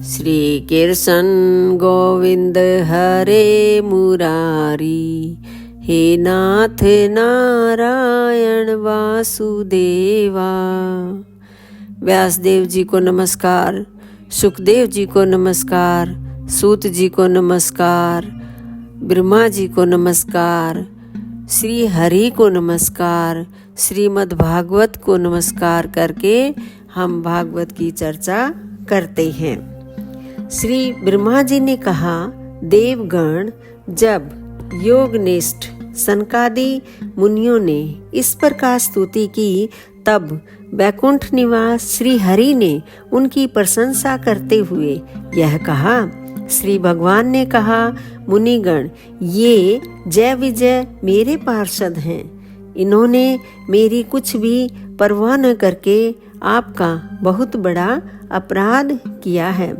श्री कृष्ण गोविंद हरे मुरारी, हे नाथ नारायण वासुदेवा। व्यासदेव जी को नमस्कार, सुखदेव जी को नमस्कार, सूत जी को नमस्कार, ब्रह्मा जी को नमस्कार, श्री हरि को नमस्कार, श्रीमद् भागवत को नमस्कार करके हम भागवत की चर्चा करते हैं। श्री ब्रह्मा जी ने कहा, देवगण जब योगनिष्ठ सनकादि मुनियों ने इस प्रकार स्तुति की, तब वैकुंठ निवास श्री हरि ने उनकी प्रशंसा करते हुए यह कहा। श्री भगवान ने कहा, मुनिगण ये जय विजय मेरे पार्षद हैं। इन्होंने मेरी कुछ भी परवाह न करके आपका बहुत बड़ा अपराध किया है।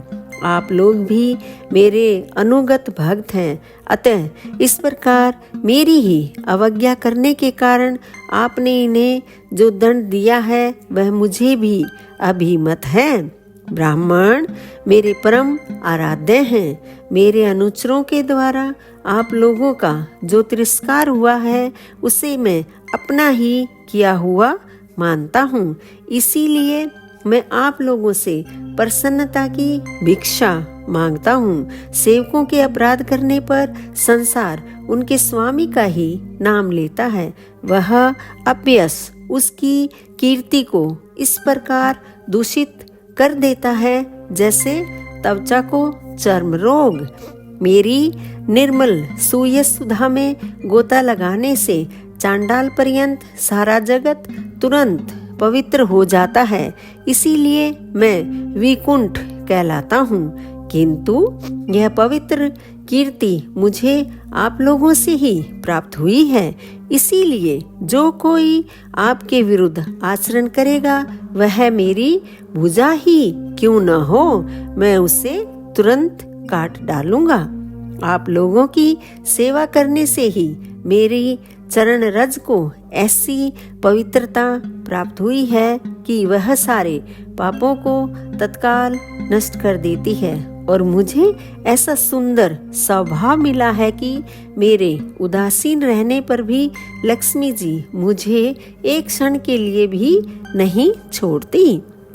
आप लोग भी मेरे अनुगत भक्त हैं, अतः इस प्रकार मेरी ही अवज्ञा करने के कारण आपने इन्हें जो दंड दिया है वह मुझे भी अभिमत है। ब्राह्मण मेरे परम आराध्य हैं। मेरे अनुचरों के द्वारा आप लोगों का जो तिरस्कार हुआ है उसे मैं अपना ही किया हुआ मानता हूँ। इसीलिए मैं आप लोगों से प्रसन्नता की भिक्षा मांगता हूँ। सेवकों के अपराध करने पर संसार उनके स्वामी का ही नाम लेता है। वह अपयश उसकी कीर्ति को इस प्रकार दूषित कर देता है जैसे त्वचा को चर्म रोग। मेरी निर्मल सूय सुधा में गोता लगाने से चांडाल पर्यंत सारा जगत तुरंत पवित्र हो जाता है। इसीलिए मैं विकुंठ कहलाता हूँ। किंतु यह पवित्र कीर्ति मुझे आप लोगों से ही प्राप्त हुई है। इसीलिए जो कोई आपके विरुद्ध आचरण करेगा वह मेरी भुजा ही क्यों न हो, मैं उसे तुरंत काट डालूंगा। आप लोगों की सेवा करने से ही मेरी चरण रज को ऐसी पवित्रता प्राप्त हुई है कि वह सारे पापों को तत्काल नष्ट कर देती है। और मुझे ऐसा सुंदर स्वभाव मिला है कि मेरे उदासीन रहने पर भी लक्ष्मी जी मुझे एक क्षण के लिए भी नहीं छोड़ती।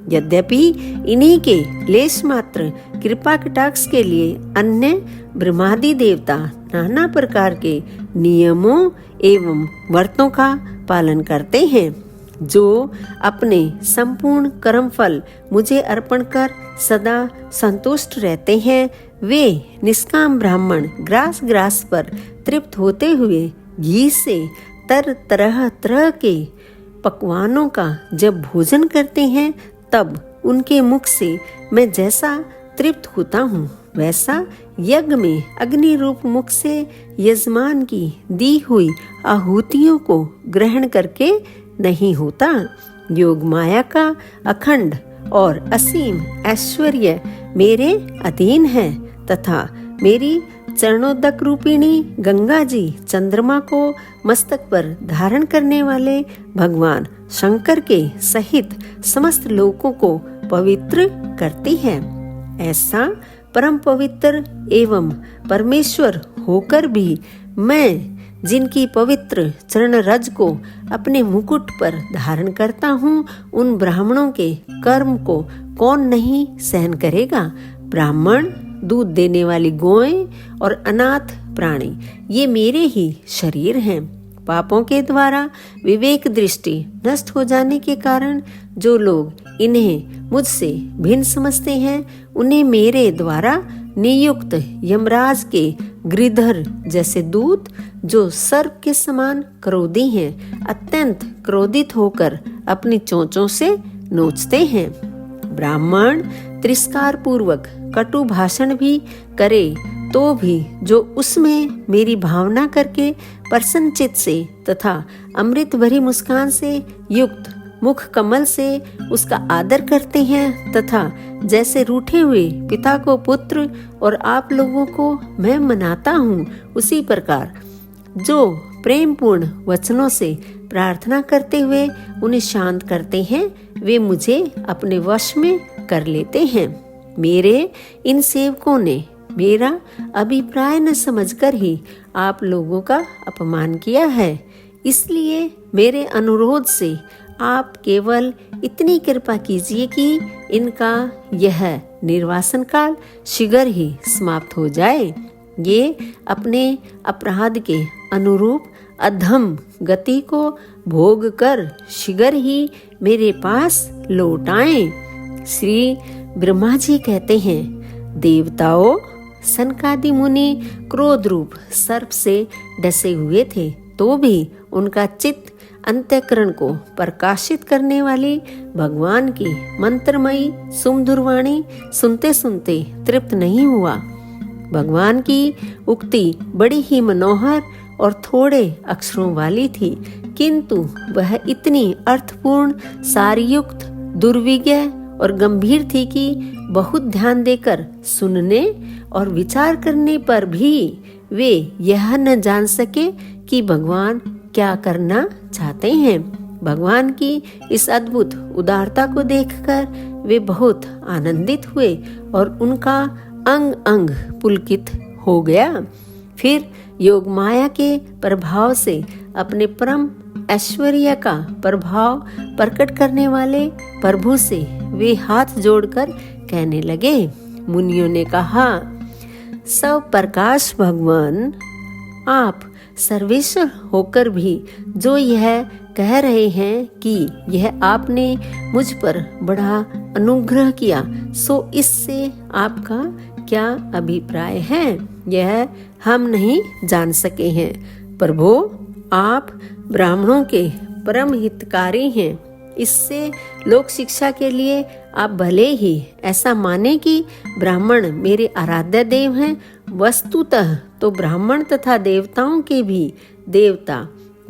यद्यपि इन्हीं के लेश मात्र कृपा कटाक्ष के लिए अन्य ब्रह्मादि देवता नाना प्रकार के नियमों एवं व्रतों का पालन करते हैं, जो अपने संपूर्ण कर्म फल मुझे अर्पण कर सदा संतुष्ट रहते हैं। वे निष्काम ब्राह्मण ग्रास ग्रास पर तृप्त होते हुए घी से तरह तरह के पकवानों का जब भोजन करते हैं, तब उनके मुख से मैं जैसा तृप्त होता हूँ वैसा यज्ञ में अग्नि रूप मुख से यजमान की दी हुई आहुतियों को ग्रहण करके नहीं होता। योग माया का अखंड और असीम ऐश्वर्य मेरे अधीन है तथा मेरी चरणोदक रूपिणी गंगा जी चंद्रमा को मस्तक पर धारण करने वाले भगवान शंकर के सहित समस्त लोकों को पवित्र करती है। ऐसा परम पवित्र एवं परमेश्वर होकर भी मैं जिनकी पवित्र चरण रज को अपने मुकुट पर धारण करता हूँ, उन ब्राह्मणों के कर्म को कौन नहीं सहन करेगा। ब्राह्मण, दूध देने वाली गौएं और अनाथ प्राणी ये मेरे ही शरीर हैं। पापों के द्वारा विवेक दृष्टि नष्ट हो जाने के कारण जो लोग इन्हें मुझसे भिन्न समझते हैं, उन्हें मेरे द्वारा नियुक्त यमराज के गिरधर जैसे दूत, जो सर्प के समान क्रोधी हैं, अत्यंत क्रोधित होकर अपनी चोंचों से नोचते हैं। ब्राह्मण तिरस्कार पूर्वक कटु भाषण भी करे तो भी जो उसमें मेरी भावना करके प्रसन्नचित्त से तथा अमृत भरी मुस्कान से युक्त मुख कमल से उसका आदर करते हैं, तथा जैसे रूठे हुए पिता को पुत्र और आप लोगों को मैं मनाता हूँ, उसी प्रकार जो प्रेम पूर्ण वचनों से प्रार्थना करते हुए उन्हें शांत करते हैं, वे मुझे अपने वश में कर लेते हैं। मेरे इन सेवकों ने मेरा अभिप्राय न समझकर ही आप लोगों का अपमान किया है। इसलिए मेरे अनुरोध से आप केवल इतनी कृपा कीजिए कि इनका यह निर्वासन काल शीघ्र ही समाप्त हो जाए। ये अपने अपराध के अनुरूप अधम गति को भोग कर शीघ्र ही मेरे पास लौट आएं। श्री ब्रह्मा जी कहते हैं, देवताओं, सनकादि मुनि क्रोध रूप सर्प से डसे हुए थे, तो भी उनका चित्त अंतःकरण को प्रकाशित करने वाली भगवान की मंत्रमयी सुमधुर वाणी सुनते सुनते तृप्त नहीं हुआ। भगवान की उक्ति बड़ी ही मनोहर और थोड़े अक्षरों वाली थी, किंतु वह इतनी अर्थपूर्ण, सारयुक्त, दुर्विज्ञ और गंभीर थी कि बहुत ध्यान देकर सुनने और विचार करने पर भी वे यह न जान सके कि भगवान क्या करना चाहते हैं। भगवान की इस अद्भुत उदारता को देखकर वे बहुत आनंदित हुए और उनका अंग अंग पुलकित हो गया। फिर योग माया के प्रभाव से अपने परम ऐश्वर्य का प्रभाव प्रकट करने वाले प्रभु से वे हाथ जोड़कर कहने लगे। मुनियों ने कहा, सब प्रकाश भगवान, आप सर्वेश्वर होकर भी जो यह कह रहे हैं कि यह आपने मुझ पर बड़ा अनुग्रह किया, सो इससे आपका क्या अभिप्राय है, यह हम नहीं जान सके हैं। प्रभु, आप ब्राह्मणों के परम हितकारी हैं। इससे लोक शिक्षा के लिए आप भले ही ऐसा माने कि ब्राह्मण मेरे आराध्य देव हैं, वस्तुतः तो ब्राह्मण तथा देवताओं के भी देवता,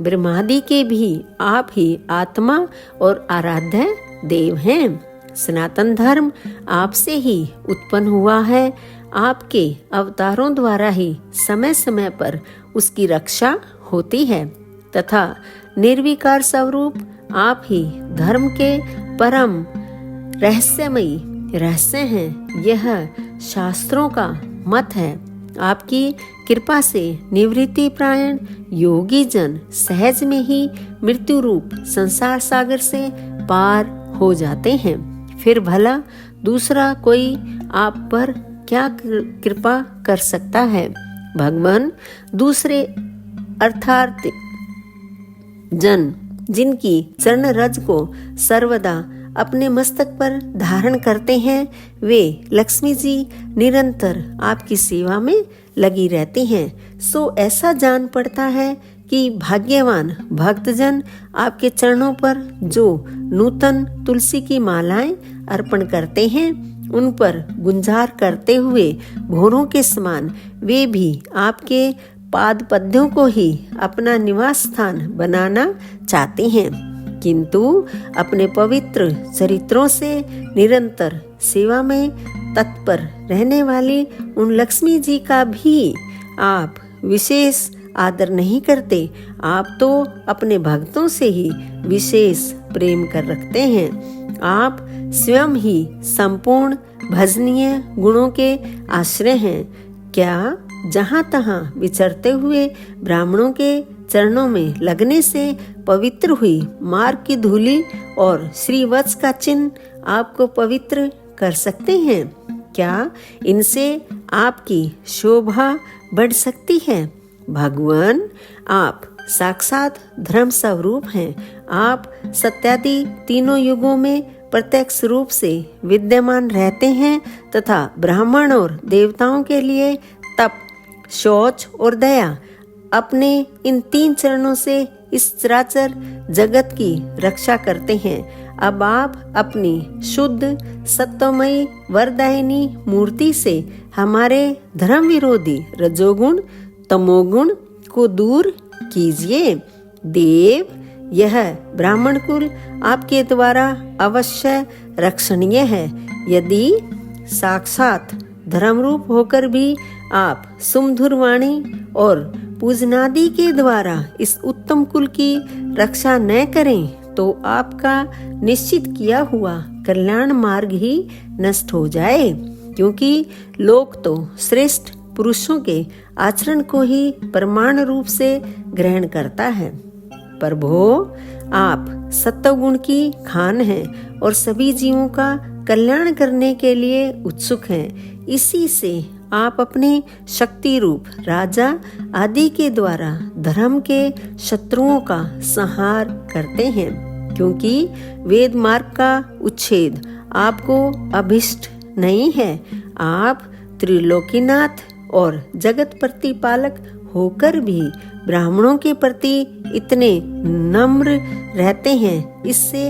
ब्रह्मादि के भी आप ही आत्मा और आराध्य देव हैं। सनातन धर्म आपसे ही उत्पन्न हुआ है। आपके अवतारों द्वारा ही समय समय पर उसकी रक्षा होती है तथा निर्विकार स्वरूप आप ही धर्म के परम रहस्यमयी रहस्य हैं। यह शास्त्रों का मत है। आपकी कृपा से निवृत्ति प्रायण योगी जन सहज में ही मृत्यु रूप संसार सागर से पार हो जाते हैं। फिर भला दूसरा कोई आप पर क्या कृपा कर सकता है। भगवान दूसरे अर्थात जन जिनकी चरण रज को सर्वदा अपने मस्तक पर धारण करते हैं, वे लक्ष्मी जी निरंतर आपकी सेवा में लगी रहती हैं। सो ऐसा जान पड़ता है कि भाग्यवान भक्तजन आपके चरणों पर जो नूतन तुलसी की मालाएं अर्पण करते हैं, उन पर गुंजार करते हुए भोरों के समान वे भी आपके पाद पद्यों को ही अपना निवास स्थान बनाना चाहते हैं, किंतु अपने पवित्र चरित्रों से निरंतर सेवा में तत्पर रहने वाली उन लक्ष्मी जी का भी आप विशेष आदर नहीं करते। आप तो अपने भक्तों से ही विशेष प्रेम कर रखते हैं। आप स्वयं ही संपूर्ण भजनीय गुणों के आश्रय हैं। क्या जहाँ तहाँ विचरते हुए ब्राह्मणों के चरणों में लगने से पवित्र हुई मार्ग की धूलि और श्रीवत्स का चिन्ह आपको पवित्र कर सकते हैं? क्या इनसे आपकी शोभा बढ़ सकती है? भगवान, आप साक्षात धर्म स्वरूप हैं। आप सत्यादि तीनों युगों में प्रत्यक्ष रूप से विद्यमान रहते हैं तथा ब्राह्मण और देवताओं के लिए तप, शौच और दया अपने इन 3 चरणों से इस चराचर जगत की रक्षा करते हैं। अब आप अपनी शुद्ध सत्वमयी वरदायिनी मूर्ति से हमारे धर्म विरोधी रजोगुण तमोगुण को दूर कीजिए। देव, यह ब्राह्मण कुल आपके द्वारा अवश्य रक्षणीय है। यदि साक्षात धर्मरूप होकर भी आप सुमधुर वाणी और पूजनादि के द्वारा इस उत्तम कुल की रक्षा न करें तो आपका निश्चित किया हुआ कल्याण मार्ग ही नष्ट हो जाए। क्योंकि लोक तो श्रेष्ठ पुरुषों के आचरण को ही प्रमाण रूप से ग्रहण करता है। प्रभो, आप सत्वगुण की खान हैं और सभी जीवों का कल्याण करने के लिए उत्सुक हैं। इसी से आप अपने शक्ति रूप राजा आदि के द्वारा धर्म के शत्रुओं का संहार करते हैं, क्योंकि वेद मार्ग का उच्छेद आपको अभिष्ट नहीं है। आप त्रिलोकीनाथ और जगत प्रतिपालक होकर भी ब्राह्मणों के प्रति इतने नम्र रहते हैं, इससे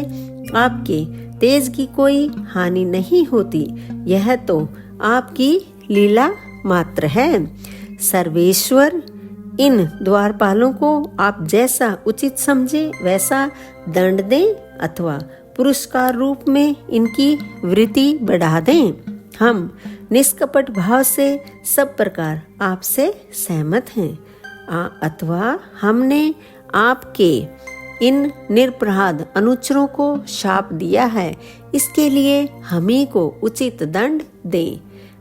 आपके तेज की कोई हानि नहीं होती। यह तो आपकी लीला मात्र है। सर्वेश्वर, इन द्वारपालों को आप जैसा उचित समझे वैसा दंड दें अथवा पुरस्कार रूप में इनकी वृत्ति बढ़ा दें। हम निष्कपट भाव से सब प्रकार आपसे सहमत हैं, अथवा हमने आपके इन निरपराध अनुचरों को शाप दिया है, इसके लिए हमें को उचित दंड दें।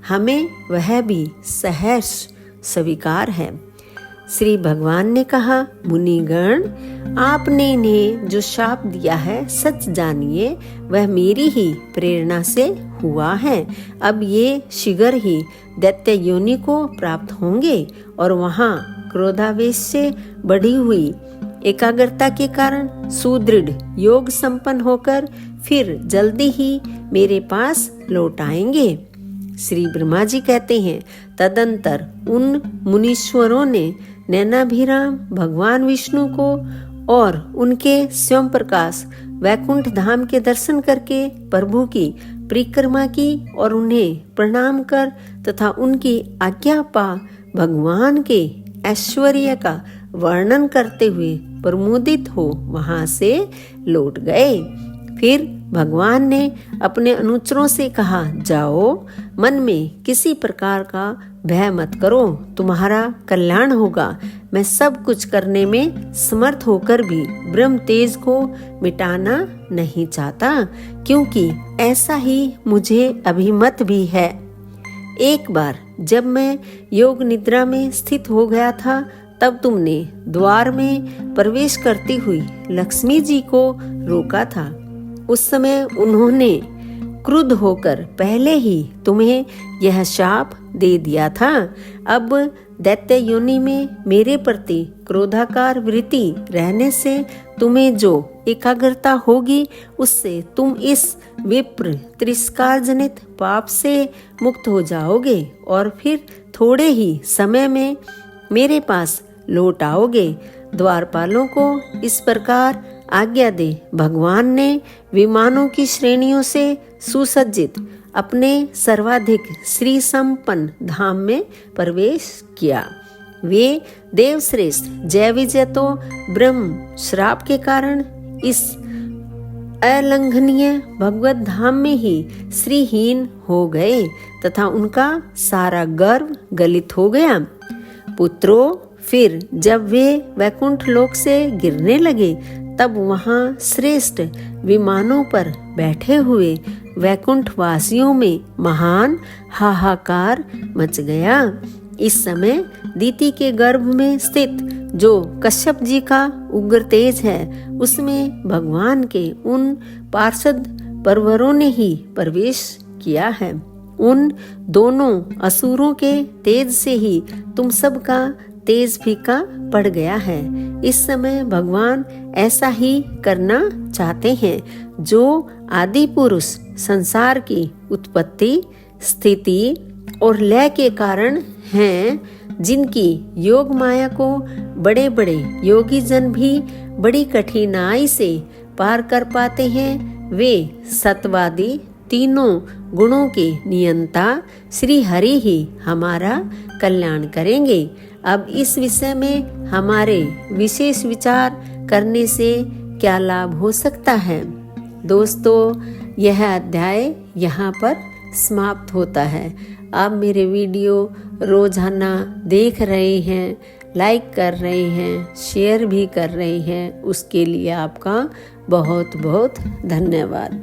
हमें वह भी सहर्ष स्वीकार है। श्री भगवान ने कहा, मुनिगण, आपने इन्हें जो शाप दिया है सच जानिए वह मेरी ही प्रेरणा से हुआ है। अब ये शीघ्र ही दैत्य योनि को प्राप्त होंगे और वहाँ क्रोधावेश से बढ़ी हुई एकाग्रता के कारण सुदृढ़ योग संपन्न होकर फिर जल्दी ही मेरे पास लौट आएंगे। श्री ब्रह्मा जी कहते हैं, तदंतर उन मुनीश्वरों ने नैनाभिराम भगवान विष्णु को और उनके स्वयं प्रकाश वैकुंठ धाम के दर्शन करके प्रभु की परिक्रमा की और उन्हें प्रणाम कर तथा उनकी आज्ञा पा भगवान के ऐश्वर्य का वर्णन करते हुए प्रमुदित हो वहां से लौट गए। फिर भगवान ने अपने अनुचरों से कहा, जाओ, मन में किसी प्रकार का भय मत करो, तुम्हारा कल्याण होगा। मैं सब कुछ करने में समर्थ होकर भी ब्रह्म तेज को मिटाना नहीं चाहता, क्योंकि ऐसा ही मुझे अभिमत भी है। एक बार जब मैं योग निद्रा में स्थित हो गया था, तब तुमने द्वार में प्रवेश करती हुई लक्ष्मी जी को रोका था। उस समय उन्होंने क्रुद्ध होकर पहले ही तुम्हें यह शाप दे दिया था। अब दैत्य योनि में मेरे प्रति क्रोधाकार वृत्ति रहने से तुम्हें जो एकाग्रता होगी, उससे तुम इस विप्र तिरस्कार जनित पाप से मुक्त हो जाओगे और फिर थोड़े ही समय में मेरे पास लौट आओगे। द्वारपालों को इस प्रकार आज्ञा दे। भगवान ने विमानों की श्रेणियों से सुसज्जित अपने सर्वाधिक श्री संपन्न धाम में प्रवेश किया। वे देवश्रेष्ठ जय विजय तो ब्रह्म श्राप के कारण इस अलंघनीय भगवत धाम में ही श्रीहीन हो गए तथा उनका सारा गर्व गलित हो गया। पुत्रों, फिर जब वे वैकुंठ लोक से गिरने लगे, तब वहां श्रेष्ठ विमानों पर बैठे हुए वैकुंठ वासियों में महान हाहाकार मच गया। इस समय दीति के गर्भ में स्थित जो कश्यप जी का उग्र तेज है, उसमें भगवान के उन पार्षद परवरों ने ही प्रवेश किया है। उन दोनों असुरों के तेज से ही तुम सबका तेज फीका पड़ गया है। इस समय भगवान ऐसा ही करना चाहते हैं, जो आदि पुरुष संसार की उत्पत्ति, स्थिति और लय के कारण हैं, जिनकी योग माया को बड़े बड़े योगी जन भी बड़ी कठिनाई से पार कर पाते हैं। वे सत्वादी तीनों गुणों के नियंता श्री हरि ही हमारा कल्याण करेंगे। अब इस विषय में हमारे विशेष विचार करने से क्या लाभ हो सकता है? दोस्तों, यह अध्याय यहाँ पर समाप्त होता है। आप मेरे वीडियो रोजाना देख रहे हैं, लाइक कर रहे हैं, शेयर भी कर रहे हैं, उसके लिए आपका बहुत बहुत धन्यवाद।